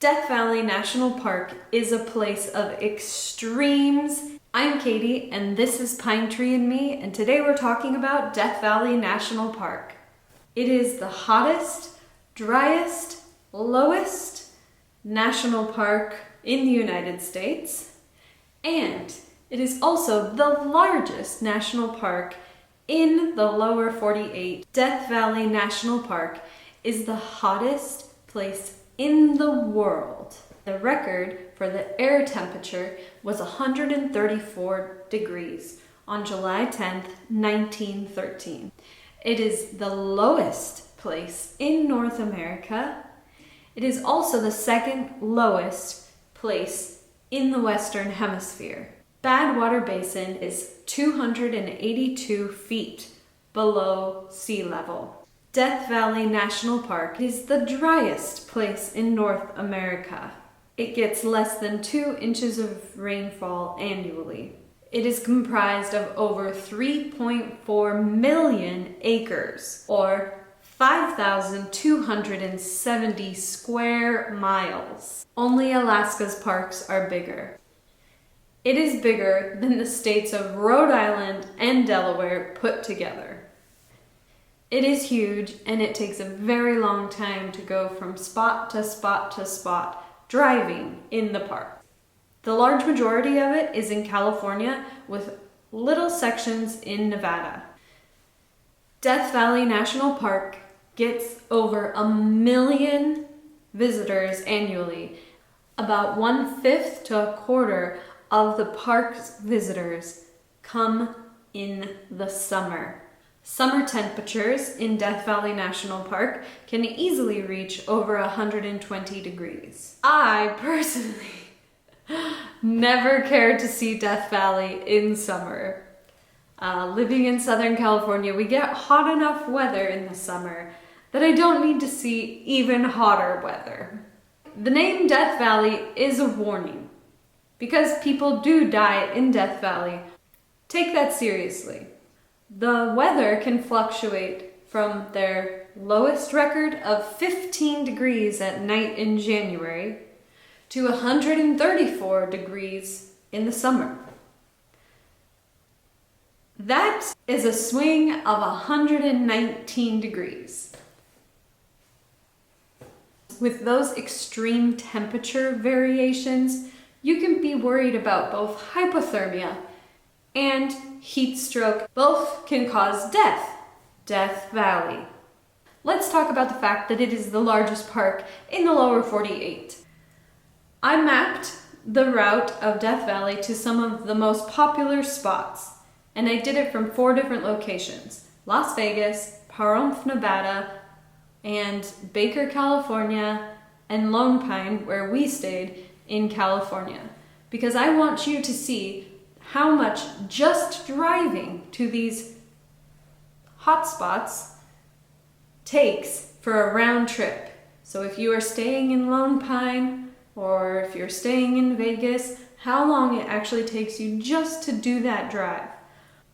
Death Valley National Park is a place of extremes. I'm Katie, and this is Pine Tree and Me, and today we're talking about Death Valley National Park. It is the hottest, driest, lowest national park in the United States, and it is also the largest national park in the lower 48. Death Valley National Park is the hottest place in the world. The record for the air temperature was 134 degrees on July 10th, 1913. It is the lowest place in North America. It is also the second lowest place in the Western Hemisphere. Badwater Basin is 282 feet below sea level. Death Valley National Park is the driest place in North America. It gets less than 2 inches of rainfall annually. It is comprised of over 3.4 million acres, or 5,270 square miles. Only Alaska's parks are bigger. It is bigger than the states of Rhode Island and Delaware put together. It is huge, and it takes a very long time to go from spot to spot to spot driving in the park. The large majority of it is in California, with little sections in Nevada. Death Valley National Park gets over 1 million visitors annually. About 1/5 to 1/4 of the park's visitors come in the summer. Summer temperatures in Death Valley National Park can easily reach over 120 degrees. I personally never cared to see Death Valley in summer. Living in Southern California, we get hot enough weather in the summer that I don't need to see even hotter weather. The name Death Valley is a warning, because people do die in Death Valley. Take that seriously. The weather can fluctuate from their lowest record of 15 degrees at night in January to 134 degrees in the summer. That is a swing of 119 degrees. With those extreme temperature variations, you can be worried about both hypothermia and heat stroke. Both can cause death. Death Valley. Let's talk about the fact that it is the largest park in the lower 48. I mapped the route of Death Valley to some of the most popular spots, and I did it from 4 different locations: Las Vegas, Pahrump, Nevada, and Baker, California, and Lone Pine, where we stayed in California, because I want you to see how much just driving to these hot spots takes for a round trip. So if you are staying in Lone Pine, or if you're staying in Vegas, how long it actually takes you just to do that drive.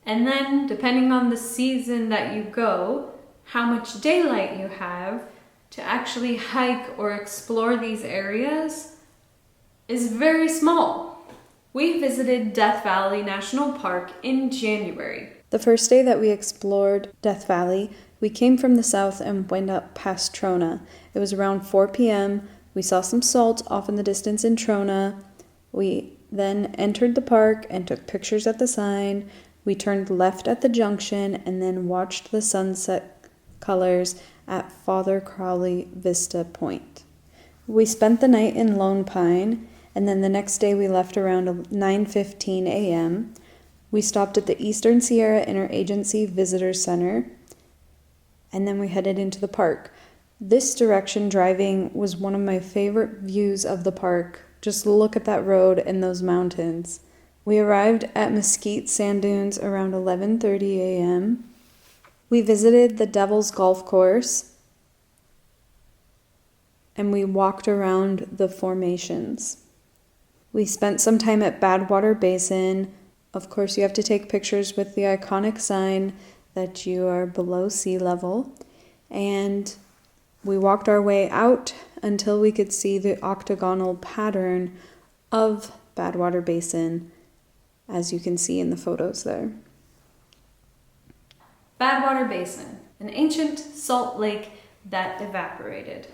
And then, depending on the season that you go, how much daylight you have to actually hike or explore these areas is very small. We visited Death Valley National Park in January. The first day that we explored Death Valley, we came from the south and went up past Trona. It was around 4 p.m. We saw some salt off in the distance in Trona. We then entered the park and took pictures at the sign. We turned left at the junction and then watched the sunset colors at Father Crowley Vista Point. We spent the night in Lone Pine, and then the next day we left around 9:15 a.m. We stopped at the Eastern Sierra Interagency Visitor Center, and then we headed into the park. This direction driving was one of my favorite views of the park. Just look at that road and those mountains. We arrived at Mesquite Sand Dunes around 11:30 a.m. We visited the Devil's Golf Course, and we walked around the formations. We spent some time at Badwater Basin. Of course, you have to take pictures with the iconic sign that you are below sea level. And We walked our way out until we could see the octagonal pattern of Badwater Basin, as you can see in the photos there. Badwater Basin, an ancient salt lake that evaporated.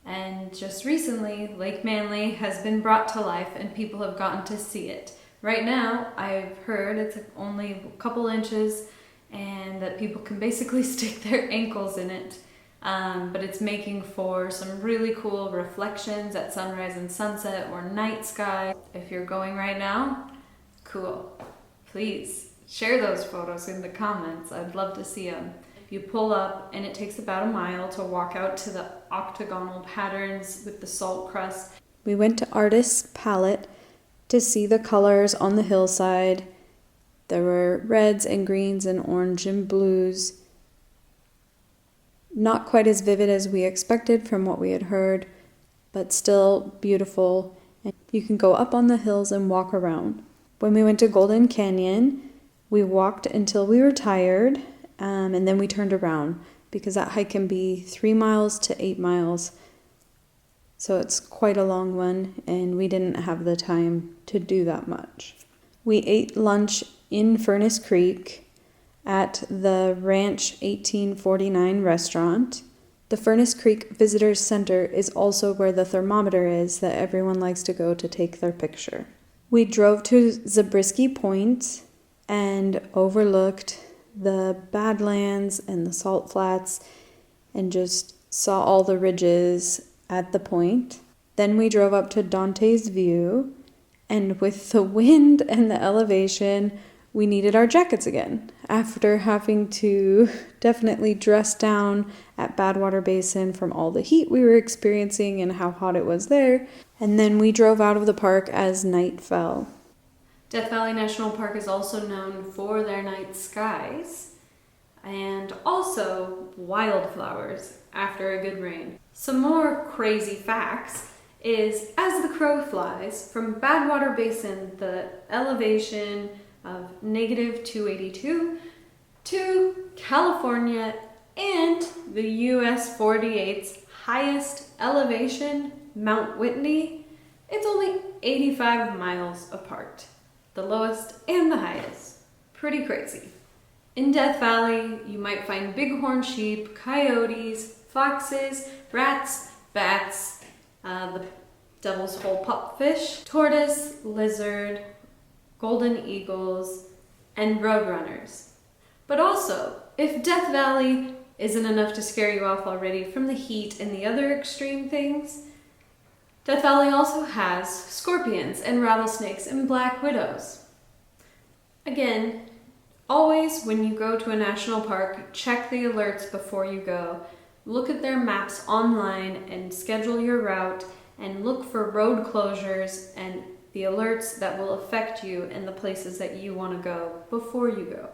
And just recently, Lake Manly has been brought to life and people have gotten to see it. Right now, I've heard it's only a couple inches and that people can basically stick their ankles in it. But it's making for some really cool reflections at sunrise and sunset or night sky. If you're going right now, cool. Please share those photos in the comments. I'd love to see them. You pull up and it takes about a mile to walk out to the octagonal patterns with the salt crust. We went to Artist's Palette to see the colors on the hillside. There were reds and greens and orange and blues. Not quite as vivid as we expected from what we had heard, but still beautiful. And you can go up on the hills and walk around. When we went to Golden Canyon, we walked until we were tired, and then we turned around because that hike can be 3 miles to 8 miles. So it's quite a long one, and we didn't have the time to do that much. We ate lunch in Furnace Creek at the Ranch 1849 restaurant. The Furnace Creek Visitors Center is also where the thermometer is that everyone likes to go to take their picture. We drove to Zabriskie Point and overlooked the Badlands and the Salt Flats and just saw all the ridges at the point. Then we drove up to Dante's View, and with the wind and the elevation, we needed our jackets again after having to definitely dress down at Badwater Basin from all the heat we were experiencing and how hot it was there. And then we drove out of the park as night fell. Death Valley National Park is also known for their night skies and also wildflowers after a good rain. Some more crazy facts is as the crow flies from Badwater Basin, the elevation of -282 to California and the US 48's highest elevation, Mount Whitney, it's only 85 miles apart. The lowest and the highest. Pretty crazy. In Death Valley, you might find bighorn sheep, coyotes, foxes, rats, bats, the devil's hole pupfish, tortoise, lizard, golden eagles, and roadrunners. But also, if Death Valley isn't enough to scare you off already from the heat and the other extreme things, Death Valley also has scorpions and rattlesnakes and black widows. Again, always when you go to a national park, check the alerts before you go. Look at their maps online and schedule your route and look for road closures and the alerts that will affect you and the places that you want to go before you go.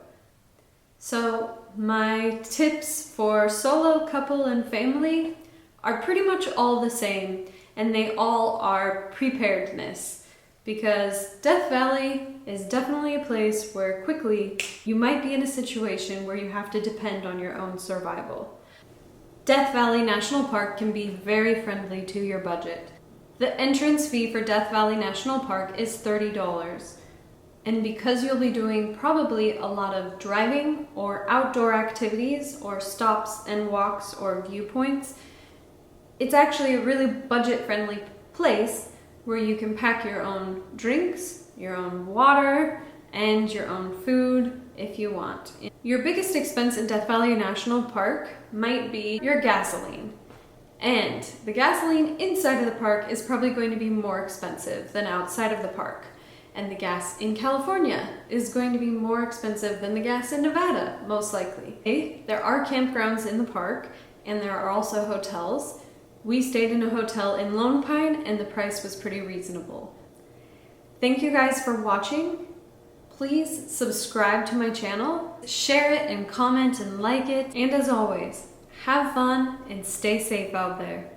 So my tips for solo, couple, and family are pretty much all the same, and they all are preparedness, because Death Valley is definitely a place where quickly you might be in a situation where you have to depend on your own survival. Death Valley National Park can be very friendly to your budget. The entrance fee for Death Valley National Park is $30. And because you'll be doing probably a lot of driving or outdoor activities or stops and walks or viewpoints, it's actually a really budget-friendly place where you can pack your own drinks, your own water, and your own food if you want. Your biggest expense in Death Valley National Park might be your gasoline. And the gasoline inside of the park is probably going to be more expensive than outside of the park. And the gas in California is going to be more expensive than the gas in Nevada, most likely. There are campgrounds in the park, and there are also hotels. We stayed in a hotel in Lone Pine, and the price was pretty reasonable. Thank you guys for watching. Please subscribe to my channel, share it and comment and like it. And as always, have fun and stay safe out there.